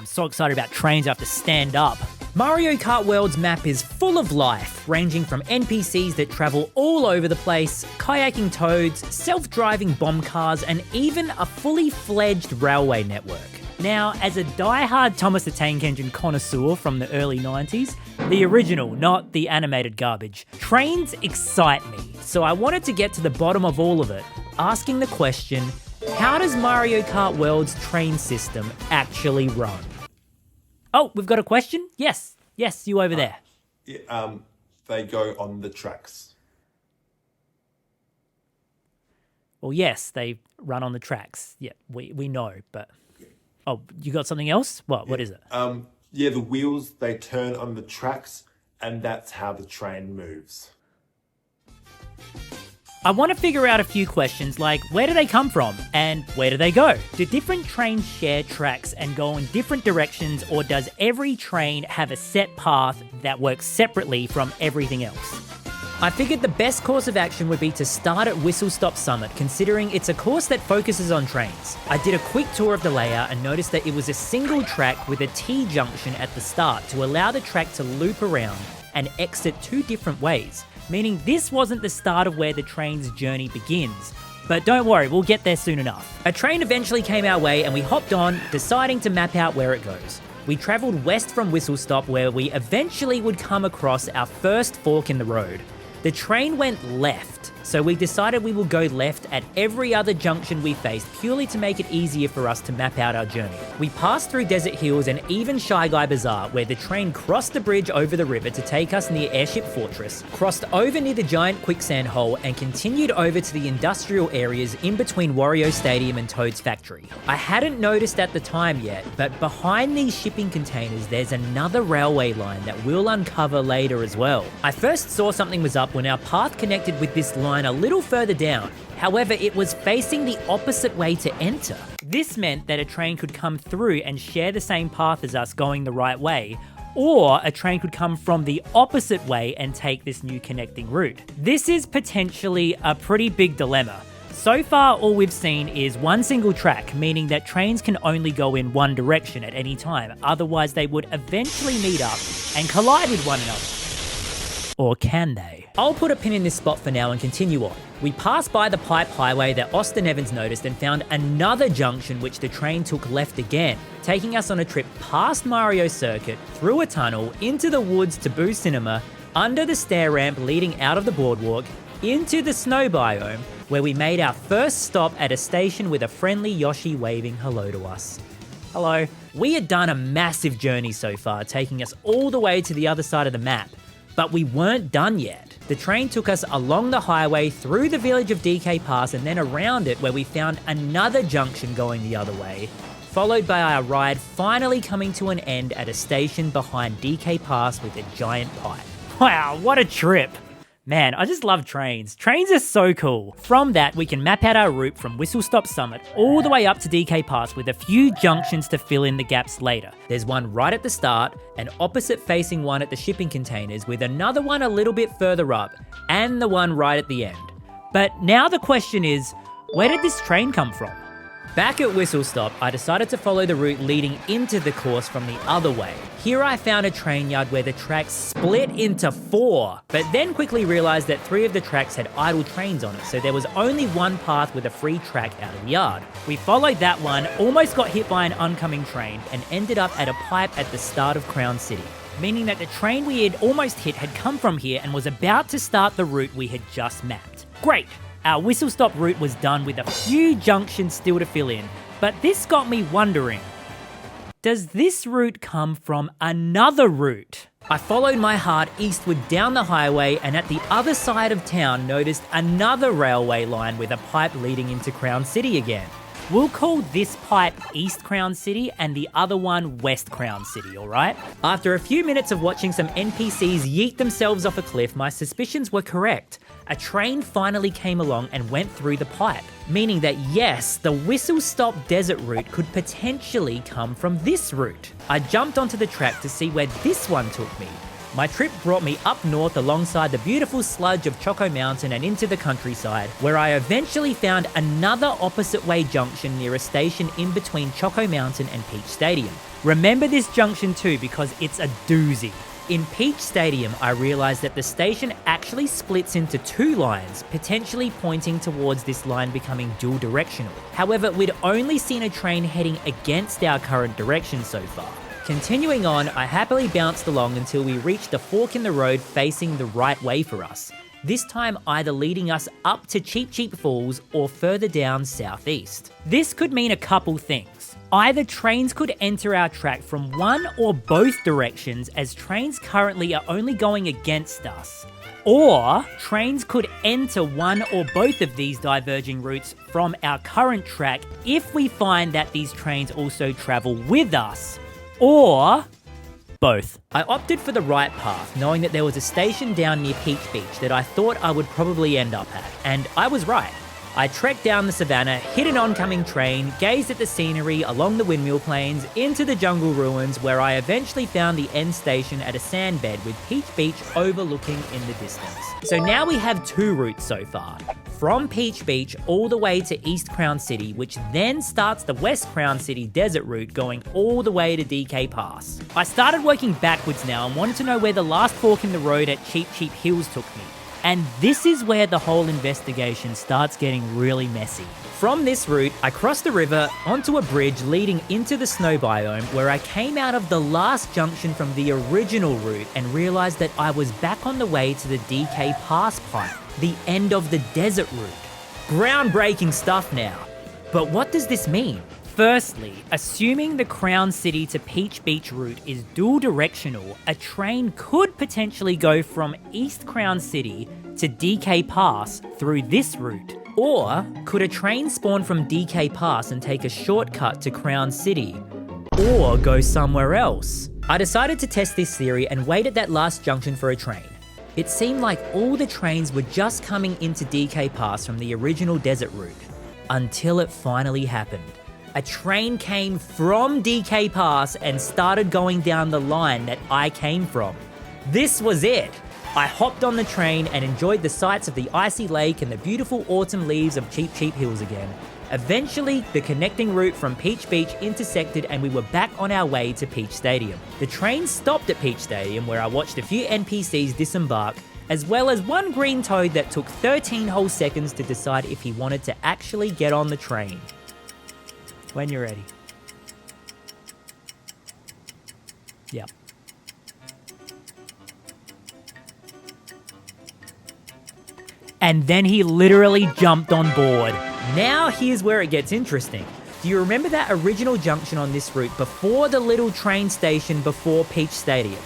I'm so excited about trains I have to stand up. Mario Kart World's map is full of life, ranging from NPCs that travel all over the place, kayaking toads, self-driving bomb cars, and even a fully fledged railway network. Now, as a die-hard Thomas the Tank Engine connoisseur from the early 90s, the original, not the animated garbage, trains excite me, so I wanted to get to the bottom of all of it, asking the question, how does Mario Kart World's train system actually run? Oh, we've got a question? Yes, you over there. They go on the tracks. Well, yes, they run on the tracks. Yeah, we know, but... Oh, you got something else? What is it? The wheels, they turn on the tracks, and that's how the train moves. I want to figure out a few questions like where do they come from and where do they go? Do different trains share tracks and go in different directions, or does every train have a set path that works separately from everything else? I figured the best course of action would be to start at Whistlestop Summit, considering it's a course that focuses on trains. I did a quick tour of the layout and noticed that it was a single track with a T-junction at the start to allow the track to loop around and exit two different ways, meaning this wasn't the start of where the train's journey begins. But don't worry, we'll get there soon enough. A train eventually came our way and we hopped on, deciding to map out where it goes. We travelled west from Whistlestop, where we eventually would come across our first fork in the road. The train went left, so we decided we will go left at every other junction we faced, purely to make it easier for us to map out our journey. We passed through Desert Hills and even Shy Guy Bazaar, where the train crossed the bridge over the river to take us near Airship Fortress, crossed over near the giant quicksand hole, and continued over to the industrial areas in between Wario Stadium and Toad's factory. I hadn't noticed at the time yet, but behind these shipping containers there's another railway line that we'll uncover later as well. I first saw something was up when our path connected with this line a little further down. However, it was facing the opposite way to enter. This meant that a train could come through and share the same path as us going the right way, or a train could come from the opposite way and take this new connecting route. This is potentially a pretty big dilemma. So far, all we've seen is one single track, meaning that trains can only go in one direction at any time, otherwise they would eventually meet up and collide with one another. Or can they? I'll put a pin in this spot for now and continue on. We passed by the pipe highway that Austin Evans noticed and found another junction which the train took left again, taking us on a trip past Mario Circuit, through a tunnel, into the woods to Boo Cinema, under the stair ramp leading out of the boardwalk, into the snow biome, where we made our first stop at a station with a friendly Yoshi waving hello to us. Hello. We had done a massive journey so far, taking us all the way to the other side of the map. But we weren't done yet. The train took us along the highway, through the village of DK Pass, and then around it, where we found another junction going the other way, followed by our ride finally coming to an end at a station behind DK Pass with a giant pipe. Wow, what a trip! Man, I just love trains. Trains are so cool. From that, we can map out our route from Whistlestop Summit all the way up to DK Pass with a few junctions to fill in the gaps later. There's one right at the start, an opposite facing one at the shipping containers, with another one a little bit further up, and the one right at the end. But now the question is, where did this train come from? Back at Whistlestop, I decided to follow the route leading into the course from the other way. Here I found a train yard where the tracks split into 4, but then quickly realised that 3 of the tracks had idle trains on it, so there was only one path with a free track out of the yard. We followed that one, almost got hit by an oncoming train, and ended up at a pipe at the start of Crown City, meaning that the train we had almost hit had come from here and was about to start the route we had just mapped. Great! Our Whistlestop route was done with a few junctions still to fill in, but this got me wondering, does this route come from another route? I followed my heart eastward down the highway, and at the other side of town noticed another railway line with a pipe leading into Crown City again. We'll call this pipe East Crown City and the other one West Crown City, alright? After a few minutes of watching some NPCs yeet themselves off a cliff, my suspicions were correct. A train finally came along and went through the pipe, meaning that yes, the Whistlestop Desert route could potentially come from this route. I jumped onto the track to see where this one took me. My trip brought me up north alongside the beautiful sludge of Choco Mountain and into the countryside, where I eventually found another opposite way junction near a station in between Choco Mountain and Peach Stadium. Remember this junction too because it's a doozy. In Peach Stadium, I realized that the station actually splits into two lines, potentially pointing towards this line becoming dual directional. However, we'd only seen a train heading against our current direction so far. Continuing on, I happily bounced along until we reached a fork in the road facing the right way for us. This time either leading us up to Cheep Cheep Falls or further down southeast. This could mean a couple things. Either trains could enter our track from one or both directions, as trains currently are only going against us. Or trains could enter one or both of these diverging routes from our current track if we find that these trains also travel with us. Or both. I opted for the right path, knowing that there was a station down near Peach Beach that I thought I would probably end up at, and I was right. I trekked down the savannah, hit an oncoming train, gazed at the scenery along the windmill plains, into the jungle ruins, where I eventually found the end station at a sandbed with Peach Beach overlooking in the distance. So now we have two routes so far. From Peach Beach all the way to East Crown City, which then starts the West Crown City desert route going all the way to DK Pass. I started working backwards now and wanted to know where the last fork in the road at Cheep Cheep Hills took me. And this is where the whole investigation starts getting really messy. From this route, I crossed the river onto a bridge leading into the snow biome, where I came out of the last junction from the original route and realized that I was back on the way to the DK Pass point, the end of the desert route. Groundbreaking stuff now. But what does this mean? Firstly, assuming the Crown City to Peach Beach route is dual directional, a train could potentially go from East Crown City to DK Pass through this route. Or could a train spawn from DK Pass and take a shortcut to Crown City? Or go somewhere else? I decided to test this theory and wait at that last junction for a train. It seemed like all the trains were just coming into DK Pass from the original desert route. Until it finally happened. A train came from DK Pass and started going down the line that I came from. This was it. I hopped on the train and enjoyed the sights of the icy lake and the beautiful autumn leaves of Cheep Cheep Hills again. Eventually, the connecting route from Peach Beach intersected and we were back on our way to Peach Stadium. The train stopped at Peach Stadium, where I watched a few NPCs disembark, as well as one green toad that took 13 whole seconds to decide if he wanted to actually get on the train. When you're ready. Yep. And then he literally jumped on board. Now here's where it gets interesting. Do you remember that original junction on this route before the little train station before Peach Stadium?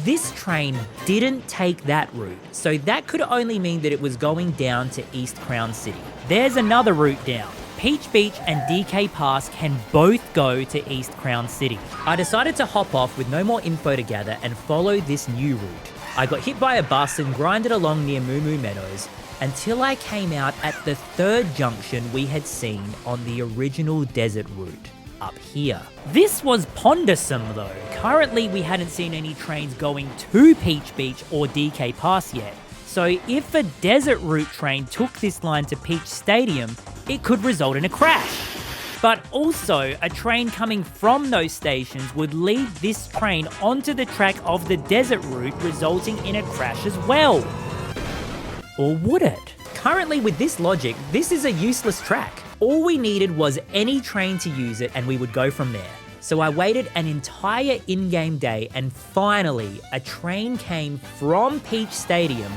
This train didn't take that route, so that could only mean that it was going down to East Crown City. There's another route down. Peach Beach and DK Pass can both go to East Crown City. I decided to hop off with no more info to gather and follow this new route. I got hit by a bus and grinded along near Moo Moo Meadows until I came out at the third junction we had seen on the original desert route, up here. This was pondersome though. Currently we hadn't seen any trains going to Peach Beach or DK Pass yet. So if a desert route train took this line to Peach Stadium, it could result in a crash. But also, a train coming from those stations would lead this train onto the track of the desert route, resulting in a crash as well. Or would it? Currently with this logic, this is a useless track. All we needed was any train to use it and we would go from there. So I waited an entire in-game day and finally a train came from Peach Stadium,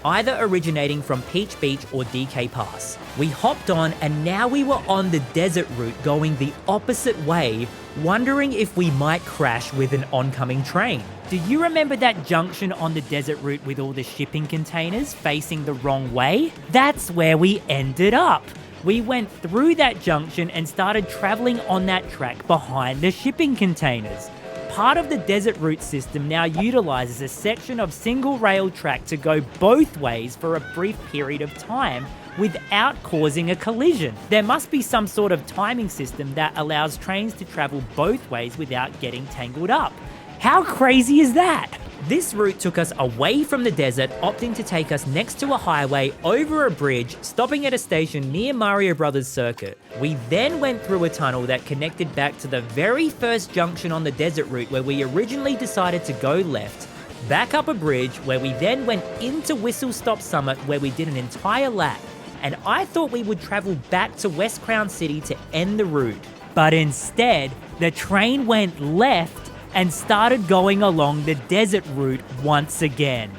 either originating from Peach Beach or DK Pass. We hopped on and now we were on the desert route going the opposite way, wondering if we might crash with an oncoming train. Do you remember that junction on the desert route with all the shipping containers facing the wrong way? That's where we ended up. We went through that junction and started traveling on that track behind the shipping containers. Part of the desert route system now utilizes a section of single rail track to go both ways for a brief period of time without causing a collision. There must be some sort of timing system that allows trains to travel both ways without getting tangled up. How crazy is that? This route took us away from the desert, opting to take us next to a highway, over a bridge, stopping at a station near Mario Brothers Circuit. We then went through a tunnel that connected back to the very first junction on the desert route where we originally decided to go left, back up a bridge where we then went into Whistlestop Summit where we did an entire lap. And I thought we would travel back to West Crown City to end the route. But instead, the train went left and started going along the desert route once again.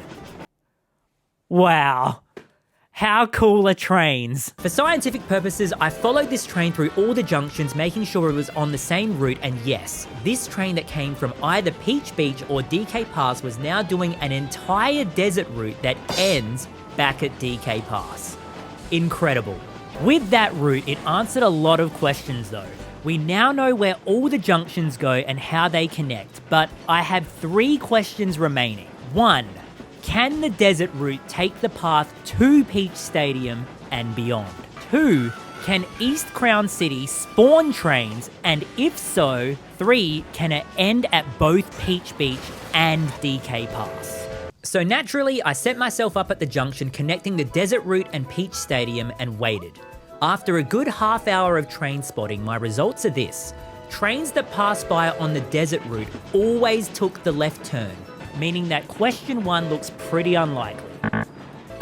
Wow. How cool are trains? For scientific purposes, I followed this train through all the junctions, making sure it was on the same route, and yes, this train that came from either Peach Beach or DK Pass was now doing an entire desert route that ends back at DK Pass. Incredible. With that route, it answered a lot of questions though. We now know where all the junctions go and how they connect, but I have 3 questions remaining. 1. Can the desert route take the path to Peach Stadium and beyond? 2. Can East Crown City spawn trains? And if so, 3. Can it end at both Peach Beach and DK Pass? So naturally, I set myself up at the junction connecting the desert route and Peach Stadium and waited. After a good half hour of train spotting, my results are this. Trains that pass by on the desert route always took the left turn, meaning that question 1 looks pretty unlikely.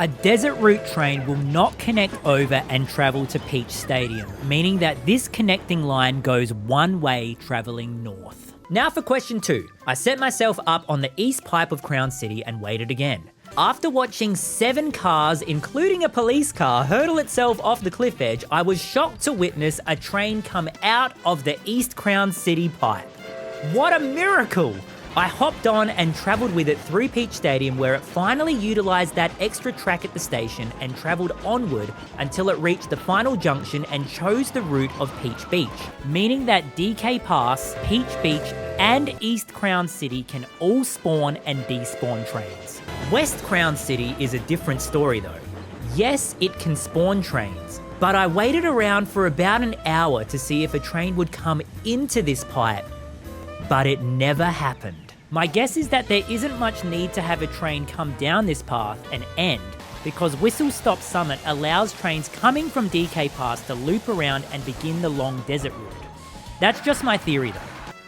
A desert route train will not connect over and travel to Peach Stadium, meaning that this connecting line goes one way traveling north. Now for question 2. I set myself up on the east pipe of Crown City and waited again. After watching 7 cars, including a police car, hurtle itself off the cliff edge, I was shocked to witness a train come out of the East Crown City pipe. What a miracle! I hopped on and travelled with it through Peach Stadium where it finally utilised that extra track at the station and travelled onward until it reached the final junction and chose the route of Peach Beach, meaning that DK Pass, Peach Beach and East Crown City can all spawn and despawn trains. West Crown City is a different story though. Yes, it can spawn trains, but I waited around for about an hour to see if a train would come into this pipe, but it never happened. My guess is that there isn't much need to have a train come down this path and end, because Whistlestop Summit allows trains coming from DK Pass to loop around and begin the long desert route. That's just my theory though.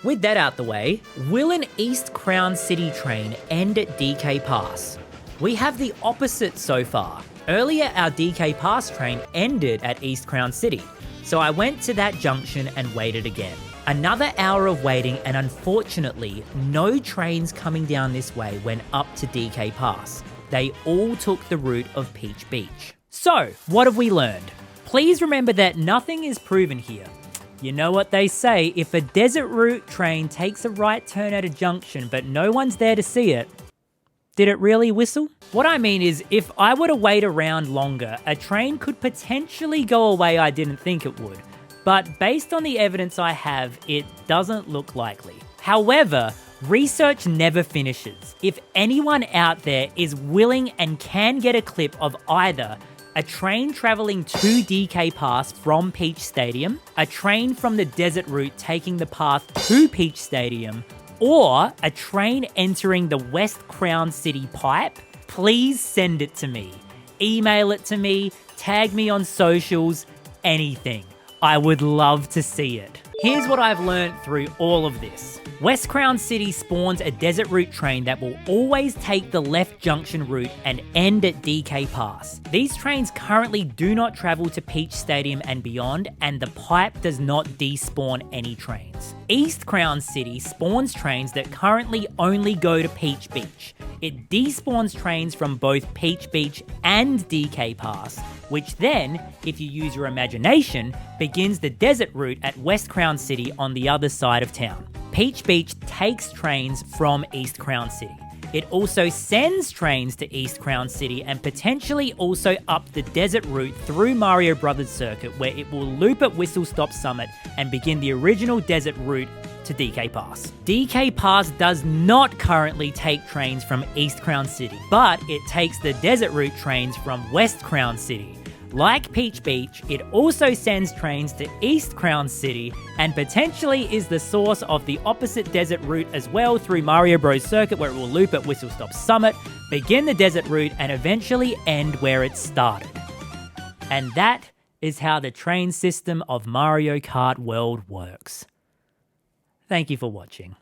With that out the way, will an East Crown City train end at DK Pass? We have the opposite so far. Earlier, our DK Pass train ended at East Crown City, so I went to that junction and waited again. Another hour of waiting, and unfortunately, no trains coming down this way went up to DK Pass. They all took the route of Peach Beach. So, what have we learned? Please remember that nothing is proven here. You know what they say, if a desert route train takes a right turn at a junction but no one's there to see it, did it really whistle? What I mean is, if I were to wait around longer, a train could potentially go a way I didn't think it would. But based on the evidence I have, it doesn't look likely. However, research never finishes. If anyone out there is willing and can get a clip of either a train travelling to DK Pass from Peach Stadium, a train from the desert route taking the path to Peach Stadium, or a train entering the West Crown City pipe, please send it to me. Email it to me, tag me on socials, anything. I would love to see it. Here's what I've learned through all of this. West Crown City spawns a desert route train that will always take the left junction route and end at DK Pass. These trains currently do not travel to Peach Stadium and beyond, and the pipe does not despawn any trains. East Crown City spawns trains that currently only go to Peach Beach. It despawns trains from both Peach Beach and DK Pass, which then, if you use your imagination, begins the desert route at West Crown City on the other side of town. Peach Beach takes trains from East Crown City. It also sends trains to East Crown City and potentially also up the desert route through Mario Brothers Circuit, where it will loop at Whistlestop Summit and begin the original desert route to DK Pass. DK Pass does not currently take trains from East Crown City, but it takes the desert route trains from West Crown City. Like Peach Beach, it also sends trains to East Crown City and potentially is the source of the opposite desert route as well through Mario Bros. Circuit, where it will loop at Whistlestop Summit, begin the desert route, and eventually end where it started. And that is how the train system of Mario Kart World works. Thank you for watching.